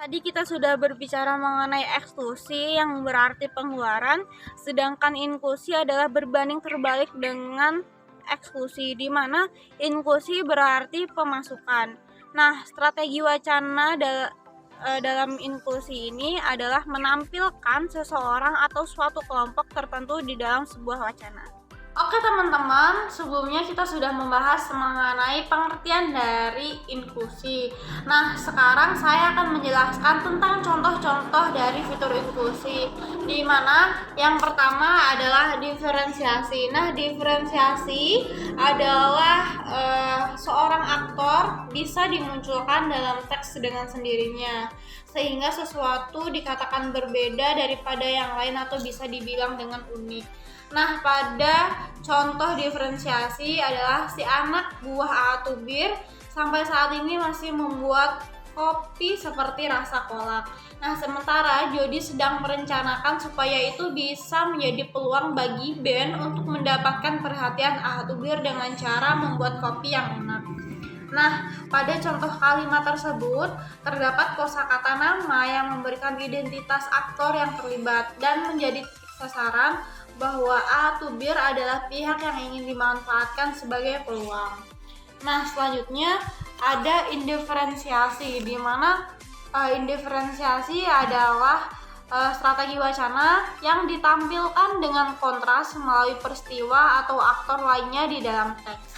Tadi kita sudah berbicara mengenai eksklusi yang berarti pengeluaran, sedangkan inklusi adalah berbanding terbalik dengan eksklusi, di mana inklusi berarti pemasukan. Nah, strategi wacana dalam inklusi ini adalah menampilkan seseorang atau suatu kelompok tertentu di dalam sebuah wacana. Oke teman-teman, sebelumnya kita sudah membahas mengenai pengertian dari inklusi. Nah, sekarang saya akan menjelaskan tentang contoh-contoh dari fitur inklusi, di mana yang pertama adalah diferensiasi. Nah, diferensiasi adalah seorang aktor bisa dimunculkan dalam teks dengan sendirinya, sehingga sesuatu dikatakan berbeda daripada yang lain atau bisa dibilang dengan unik. Nah, pada contoh diferensiasi adalah si anak buah Atubir sampai saat ini masih membuat kopi seperti rasa kolak. Nah, sementara Jody sedang merencanakan supaya itu bisa menjadi peluang bagi Ben untuk mendapatkan perhatian Atubir dengan cara membuat kopi yang enak. Nah, pada contoh kalimat tersebut terdapat kosakata nama yang memberikan identitas aktor yang terlibat dan menjadi sasaran bahwa Atubir adalah pihak yang ingin dimanfaatkan sebagai peluang. Nah, selanjutnya ada indiferensiasi, di mana indiferensiasi adalah strategi wacana yang ditampilkan dengan kontras melalui peristiwa atau aktor lainnya di dalam teks.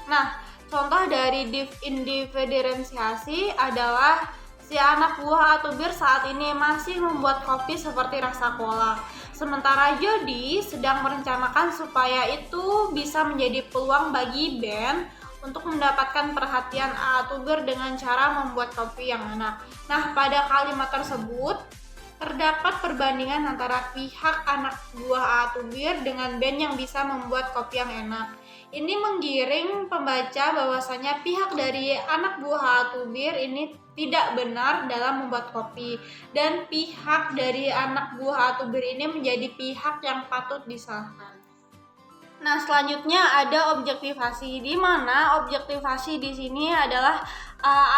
Nah, contoh dari indiferensiasi adalah si anak buah Atubir saat ini masih membuat kopi seperti rasa kolak. Sementara Jody sedang merencanakan supaya itu bisa menjadi peluang bagi Ben untuk mendapatkan perhatian Atubir dengan cara membuat kopi yang enak. Nah, pada kalimat tersebut terdapat perbandingan antara pihak anak buah Atubir dengan Ben yang bisa membuat kopi yang enak. Ini menggiring pembaca bahwasanya pihak dari anak buah Atubir ini tidak benar dalam membuat kopi, dan pihak dari anak buah Atubir ini menjadi pihak yang patut disalahkan. Nah, selanjutnya ada objektivasi, di mana objektivasi di sini adalah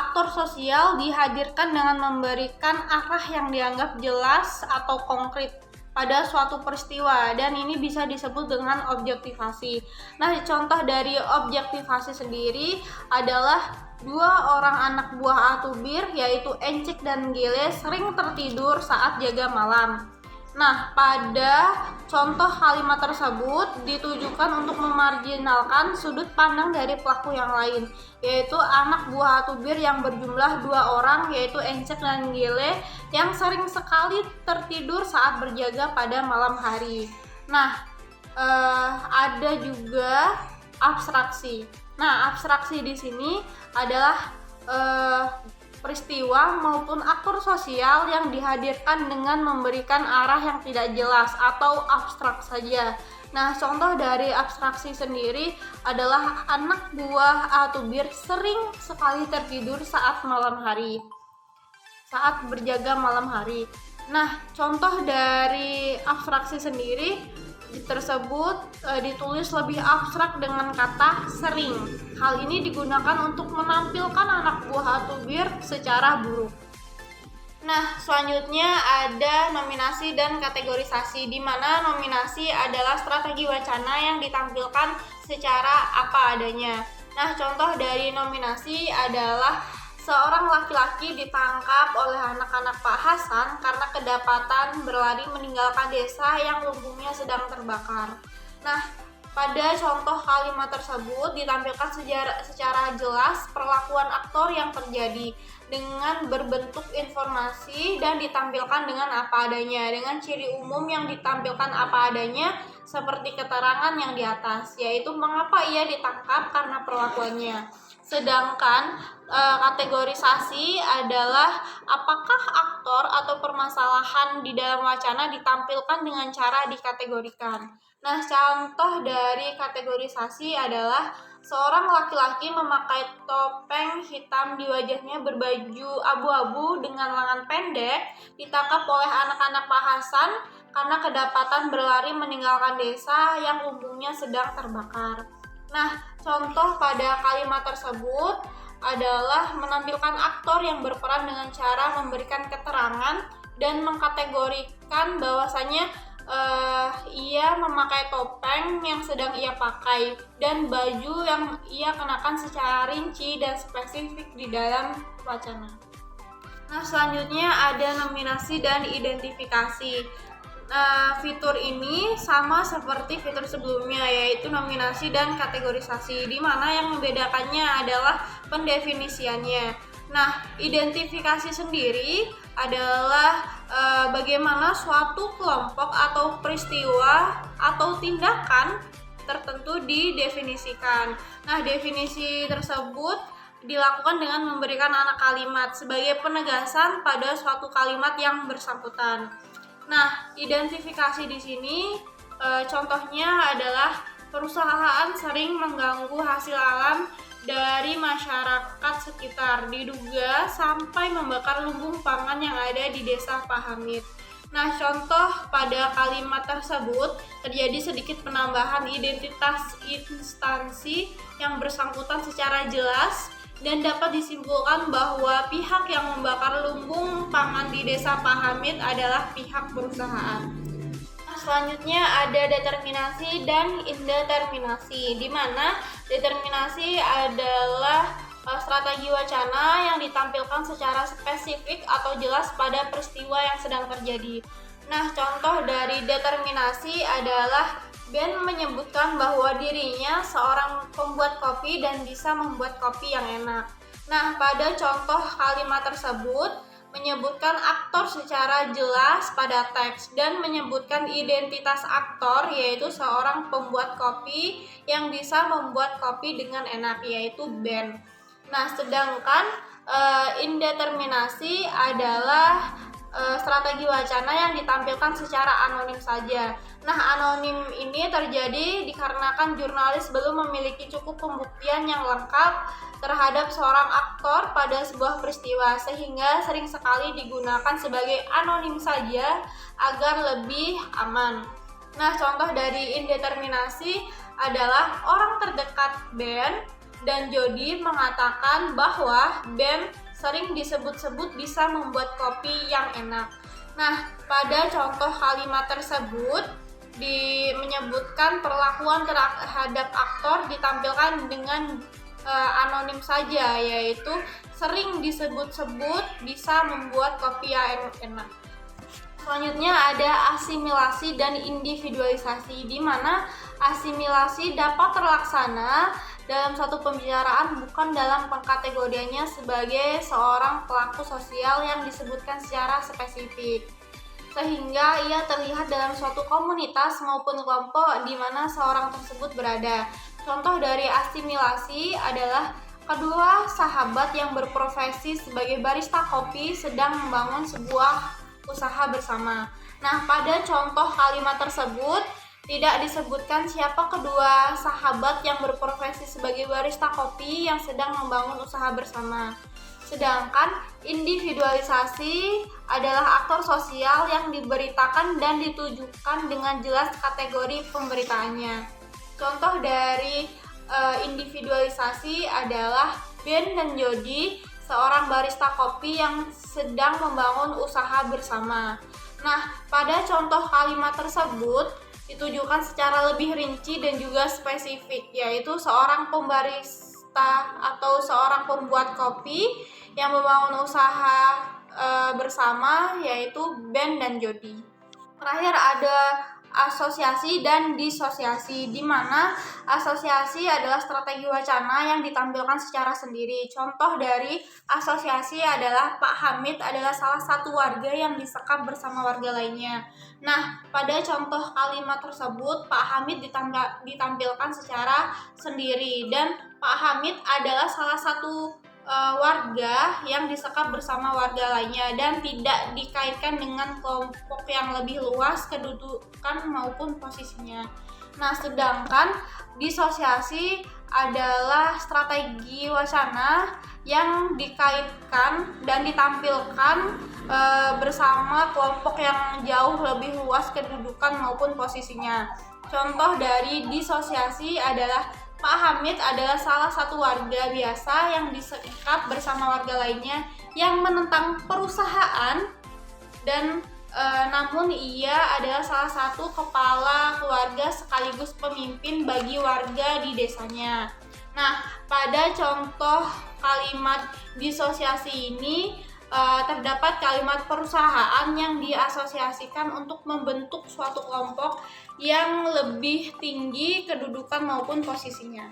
aktor sosial dihadirkan dengan memberikan arah yang dianggap jelas atau konkret pada suatu peristiwa, dan ini bisa disebut dengan objektivasi. Nah, contoh dari objektivasi sendiri adalah dua orang anak buah Atubir yaitu Encik dan Gile sering tertidur saat jaga malam. Nah, pada contoh kalimat tersebut ditujukan untuk memarginalkan sudut pandang dari pelaku yang lain, yaitu anak buah Atubir yang berjumlah dua orang, yaitu Encek dan Gile, yang sering sekali tertidur saat berjaga pada malam hari. Nah, ada juga abstraksi. Nah, abstraksi di sini adalah peristiwa maupun aktor sosial yang dihadirkan dengan memberikan arah yang tidak jelas atau abstrak saja. Nah, contoh dari abstraksi sendiri adalah anak buah Atubir sering sekali tertidur saat berjaga malam hari. Nah, contoh dari abstraksi sendiri tersebut ditulis lebih abstrak dengan kata sering. Hal ini digunakan untuk menampilkan anak buah Atubir secara buruk. Nah, selanjutnya ada nominasi dan kategorisasi, di mana nominasi adalah strategi wacana yang ditampilkan secara apa adanya. Nah, contoh dari nominasi adalah seorang laki-laki ditangkap oleh anak-anak Pak Hasan karena kedapatan berlari meninggalkan desa yang lumbungnya sedang terbakar. Nah, pada contoh kalimat tersebut ditampilkan secara jelas perlakuan aktor yang terjadi dengan berbentuk informasi dan ditampilkan dengan apa adanya, dengan ciri umum yang ditampilkan apa adanya seperti keterangan yang di atas, yaitu mengapa ia ditangkap karena perlakuannya. Sedangkan kategorisasi adalah apakah aktor atau permasalahan di dalam wacana ditampilkan dengan cara dikategorikan. Nah, contoh dari kategorisasi adalah seorang laki-laki memakai topeng hitam, di wajahnya berbaju abu-abu dengan lengan pendek, ditangkap oleh anak-anak Pak Hasan karena kedapatan berlari meninggalkan desa yang lumbungnya sedang terbakar. Nah, contoh pada kalimat tersebut adalah menampilkan aktor yang berperan dengan cara memberikan keterangan dan mengkategorikan bahwasanya ia memakai topeng yang sedang ia pakai dan baju yang ia kenakan secara rinci dan spesifik di dalam wacana. Nah, selanjutnya ada nominasi dan identifikasi. Fitur ini sama seperti fitur sebelumnya, yaitu nominasi dan kategorisasi, di mana yang membedakannya adalah pendefinisiannya. Nah, identifikasi sendiri adalah bagaimana suatu kelompok atau peristiwa atau tindakan tertentu didefinisikan. Nah, definisi tersebut dilakukan dengan memberikan anak kalimat sebagai penegasan pada suatu kalimat yang bersangkutan. Nah, identifikasi di sini contohnya adalah perusahaan sering mengganggu hasil alam dari masyarakat sekitar, diduga sampai membakar lumbung pangan yang ada di desa Pahamit. Nah, contoh pada kalimat tersebut terjadi sedikit penambahan identitas instansi yang bersangkutan secara jelas dan dapat disimpulkan bahwa pihak yang membakar lumbung pangan di desa Pahamit adalah pihak perusahaan. Selanjutnya ada determinasi dan indeterminasi, di mana determinasi adalah strategi wacana yang ditampilkan secara spesifik atau jelas pada peristiwa yang sedang terjadi. Nah, contoh dari determinasi adalah Ben menyebutkan bahwa dirinya seorang pembuat kopi dan bisa membuat kopi yang enak. Nah, pada contoh kalimat tersebut menyebutkan aktor secara jelas pada teks dan menyebutkan identitas aktor, yaitu seorang pembuat kopi yang bisa membuat kopi dengan enak, yaitu Ben. Nah, sedangkan indeterminasi adalah strategi wacana yang ditampilkan secara anonim saja. Nah, anonim ini terjadi dikarenakan jurnalis belum memiliki cukup pembuktian yang lengkap terhadap seorang aktor pada sebuah peristiwa, sehingga sering sekali digunakan sebagai anonim saja agar lebih aman. Nah, contoh dari indeterminasi adalah orang terdekat Ben dan Jody mengatakan bahwa Ben sering disebut-sebut bisa membuat kopi yang enak. Nah, pada contoh kalimat tersebut menyebutkan perlakuan terhadap aktor ditampilkan dengan anonim saja, yaitu sering disebut-sebut bisa membuat kopi yang enak. Selanjutnya ada asimilasi dan individualisasi, di mana asimilasi dapat terlaksana dalam satu pembicaraan bukan dalam pengkategoriannya sebagai seorang pelaku sosial yang disebutkan secara spesifik, sehingga ia terlihat dalam suatu komunitas maupun kelompok di mana seorang tersebut berada. Contoh dari asimilasi adalah kedua sahabat yang berprofesi sebagai barista kopi sedang membangun sebuah usaha bersama. Nah, pada contoh kalimat tersebut tidak disebutkan siapa kedua sahabat yang berprofesi sebagai barista kopi yang sedang membangun usaha bersama. Sedangkan individualisasi adalah aktor sosial yang diberitakan dan ditujukan dengan jelas kategori pemberitaannya. Contoh dari individualisasi adalah Ben dan Jody, seorang barista kopi yang sedang membangun usaha bersama. Nah, pada contoh kalimat tersebut ditujukan secara lebih rinci dan juga spesifik, yaitu seorang pembarista atau seorang pembuat kopi yang membangun usaha bersama, yaitu Ben dan Jody. Terakhir ada asosiasi dan disosiasi, di mana asosiasi adalah strategi wacana yang ditampilkan secara sendiri. Contoh dari asosiasi adalah Pak Hamid adalah salah satu warga yang disekap bersama warga lainnya. Nah, pada contoh kalimat tersebut Pak Hamid ditampilkan secara sendiri dan Pak Hamid adalah salah satu warga yang disekap bersama warga lainnya dan tidak dikaitkan dengan kelompok yang lebih luas kedudukan maupun posisinya. Nah, sedangkan disosiasi adalah strategi wacana yang dikaitkan dan ditampilkan bersama kelompok yang jauh lebih luas kedudukan maupun posisinya. Contoh dari disosiasi adalah Pak Hamid adalah salah satu warga biasa yang disekap bersama warga lainnya yang menentang perusahaan dan namun ia adalah salah satu kepala keluarga sekaligus pemimpin bagi warga di desanya. Nah, pada contoh kalimat disosiasi ini terdapat kalimat perusahaan yang diasosiasikan untuk membentuk suatu kelompok yang lebih tinggi kedudukan maupun posisinya.